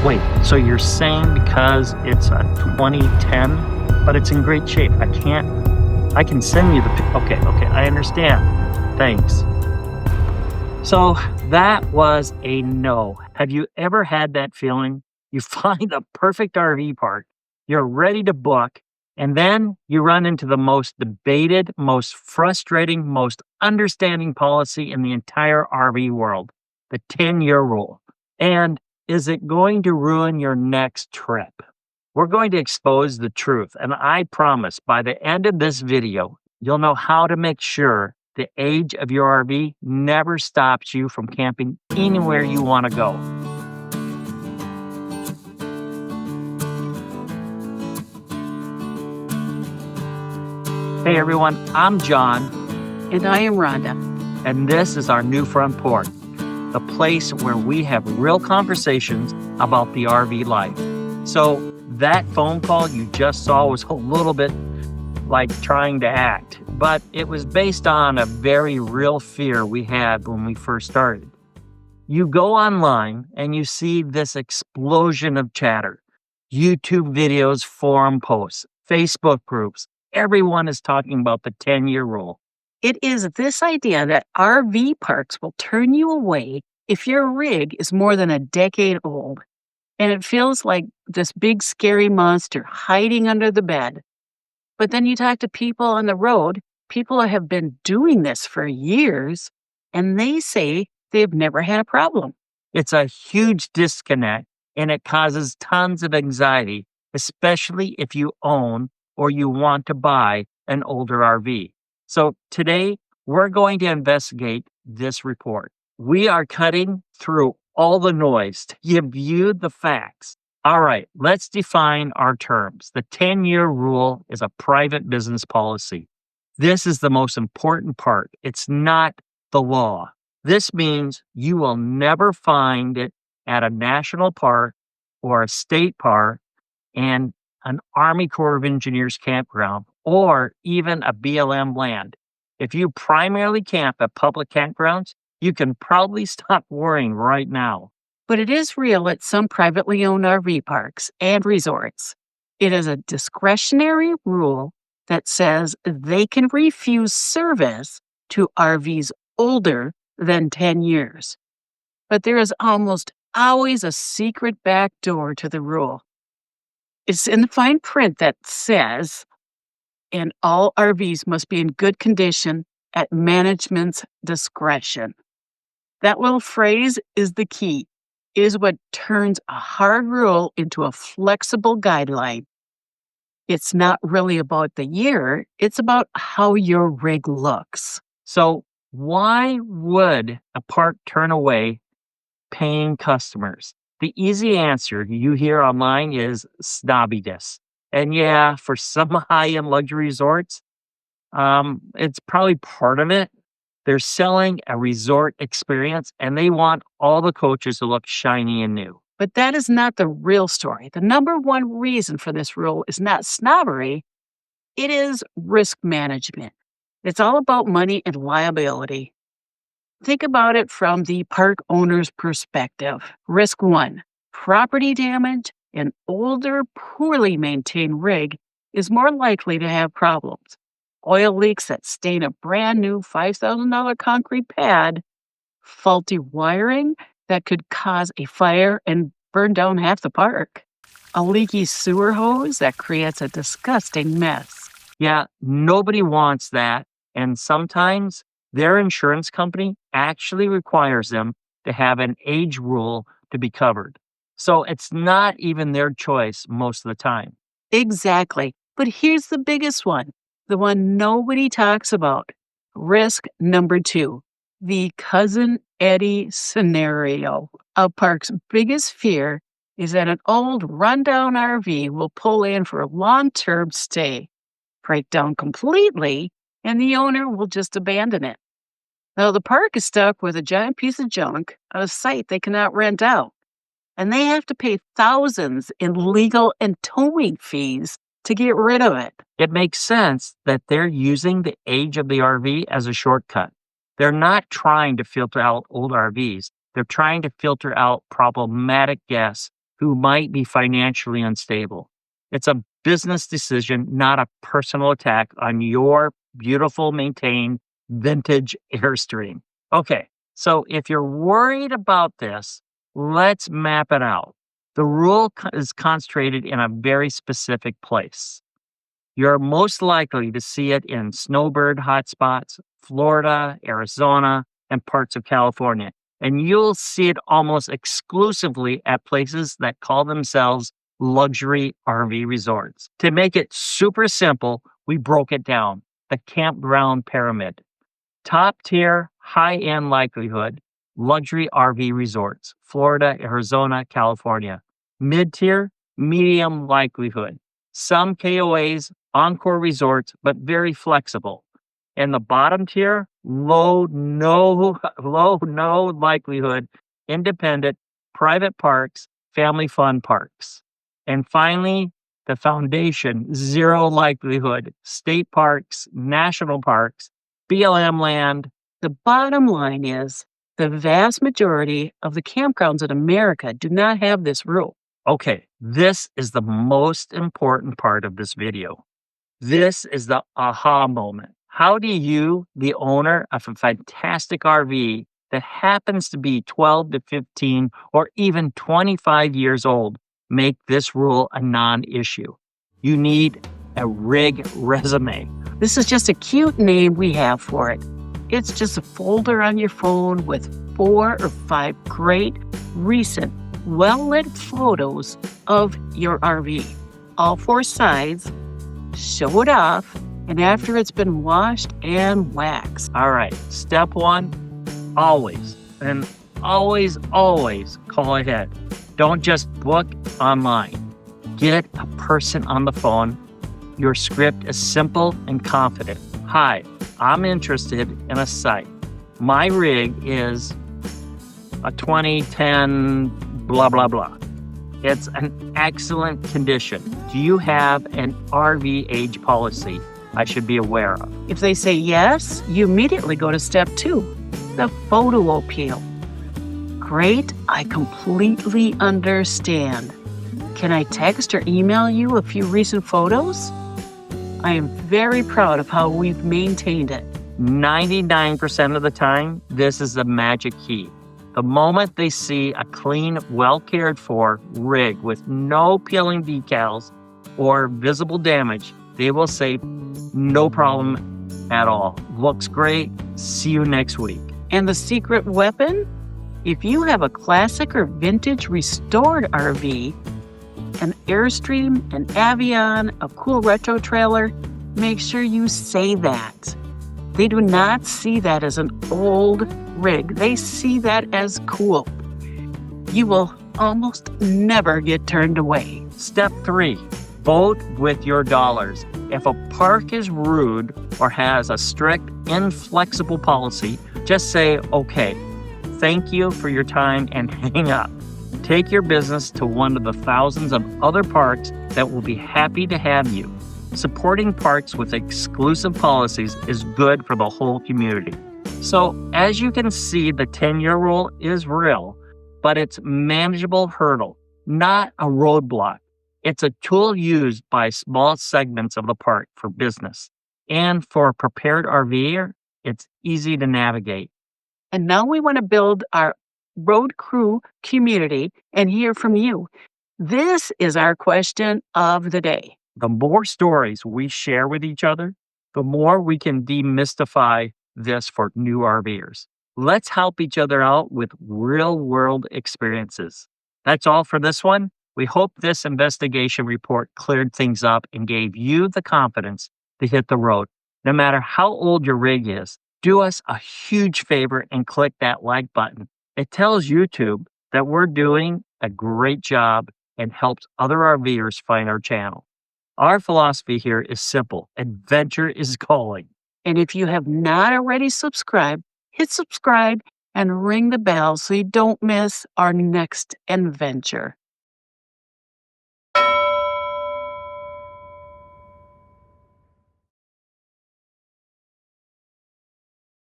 Wait, so you're saying because it's a 2010, but it's in great shape, I can send you the, okay, I understand. Thanks. So that was a no. Have you ever had that feeling? You find the perfect RV park, you're ready to book, and then you run into the most debated, most frustrating, most understanding policy in the entire RV world, the 10-year rule. And is it going to ruin your next trip? We're going to expose the truth, and I promise by the end of this video, you'll know how to make sure the age of your RV never stops you from camping anywhere you want to go. Hey everyone, I'm John. And I am Rhonda. And this is our new front porch, the place where we have real conversations about the RV life. So that phone call you just saw was a little bit like trying to act, but it was based on a very real fear we had when we first started. You go online and you see this explosion of chatter, YouTube videos, forum posts, Facebook groups. Everyone is talking about the 10-year rule. It is this idea that RV parks will turn you away if your rig is more than a decade old. And it feels like this big scary monster hiding under the bed. But then you talk to people on the road, people who have been doing this for years, and they say they've never had a problem. It's a huge disconnect, and it causes tons of anxiety, especially if you own or you want to buy an older RV. So today, we're going to investigate this report. We are cutting through all the noise to give you the facts. All right, let's define our terms. The 10-year rule is a private business policy. This is the most important part. It's not the law. This means you will never find it at a national park or a state park and an Army Corps of Engineers campground or even a BLM land. If you primarily camp at public campgrounds, you can probably stop worrying right now. But it is real at some privately owned RV parks and resorts. It is a discretionary rule that says they can refuse service to RVs older than 10 years. But there is almost always a secret back door to the rule. It's in the fine print that says, and all RVs must be in good condition at management's discretion. That little phrase is the key, is what turns a hard rule into a flexible guideline. It's not really about the year, it's about how your rig looks. So why would a park turn away paying customers? The easy answer you hear online is snobbiness. And yeah, for some high-end luxury resorts, it's probably part of it. They're selling a resort experience and they want all the coaches to look shiny and new. But that is not the real story. The number one reason for this rule is not snobbery, it is risk management. It's all about money and liability. Think about it from the park owner's perspective. Risk one, property damage. An older, poorly maintained rig is more likely to have problems. Oil leaks that stain a brand new $5,000 concrete pad, faulty wiring that could cause a fire and burn down half the park, a leaky sewer hose that creates a disgusting mess. Yeah, nobody wants that. And sometimes their insurance company actually requires them to have an age rule to be covered. So it's not even their choice most of the time. Exactly. But here's the biggest one, the one nobody talks about. Risk number two, the Cousin Eddie scenario. A park's biggest fear is that an old rundown RV will pull in for a long-term stay, break down completely, and the owner will just abandon it. Now, the park is stuck with a giant piece of junk on a site they cannot rent out, and they have to pay thousands in legal and towing fees to get rid of it. It makes sense that they're using the age of the RV as a shortcut. They're not trying to filter out old RVs. They're trying to filter out problematic guests who might be financially unstable. It's a business decision, not a personal attack on your beautiful, maintained vintage Airstream. Okay, so if you're worried about this, let's map it out. The rule is concentrated in a very specific place. You're most likely to see it in snowbird hotspots, Florida, Arizona, and parts of California. And you'll see it almost exclusively at places that call themselves luxury RV resorts. To make it super simple, we broke it down, the campground pyramid. Top tier, high end likelihood, luxury RV resorts, Florida, Arizona, California. Mid tier, medium likelihood. Some KOAs, encore resorts, but very flexible. And the bottom tier, no likelihood, independent, private parks, family fun parks. And finally, the foundation, zero likelihood, state parks, national parks, BLM land. The bottom line is the vast majority of the campgrounds in America do not have this rule. Okay, this is the most important part of this video. This is the aha moment. How do you, the owner of a fantastic RV that happens to be 12 to 15 or even 25 years old, make this rule a non-issue? You need a rig resume. This is just a cute name we have for it. It's just a folder on your phone with 4 or 5 great, recent, well-lit photos of your RV. All 4 sides, show it off, and after it's been washed and waxed. All right, step 1, always, and always call ahead. Don't just book online. Get a person on the phone. Your script is simple and confident. Hi, I'm interested in a site. My rig is a 2010 blah, blah, blah. It's an excellent condition. Do you have an RV age policy I should be aware of? If they say yes, you immediately go to step 2, the photo appeal. Great, I completely understand. Can I text or email you a few recent photos? I am very proud of how we've maintained it. 99% of the time, this is the magic key. The moment they see a clean, well cared for rig with no peeling decals or visible damage, they will say, no problem at all. Looks great. See you next week. And the secret weapon? If you have a classic or vintage restored RV, an Airstream, an Avion, a cool retro trailer, make sure you say that. They do not see that as an old rig. They see that as cool. You will almost never get turned away. Step 3, vote with your dollars. If a park is rude or has a strict, inflexible policy, just say, okay, thank you for your time and hang up. Take your business to one of the thousands of other parks that will be happy to have you. Supporting parks with exclusive policies is good for the whole community. So, as you can see, the 10-year rule is real, but it's a manageable hurdle, not a roadblock. It's a tool used by small segments of the park for business. And for a prepared RVer, it's easy to navigate. And now we want to build our road crew community and hear from you. This is our question of the day. The more stories we share with each other, the more we can demystify this for new RVers. Let's help each other out with real-world experiences. That's all for this one. We hope this investigation report cleared things up and gave you the confidence to hit the road. No matter how old your rig is, do us a huge favor and click that like button. It tells YouTube that we're doing a great job and helps other RVers find our channel. Our philosophy here is simple. Adventure is calling. And if you have not already subscribed, hit subscribe and ring the bell so you don't miss our next adventure.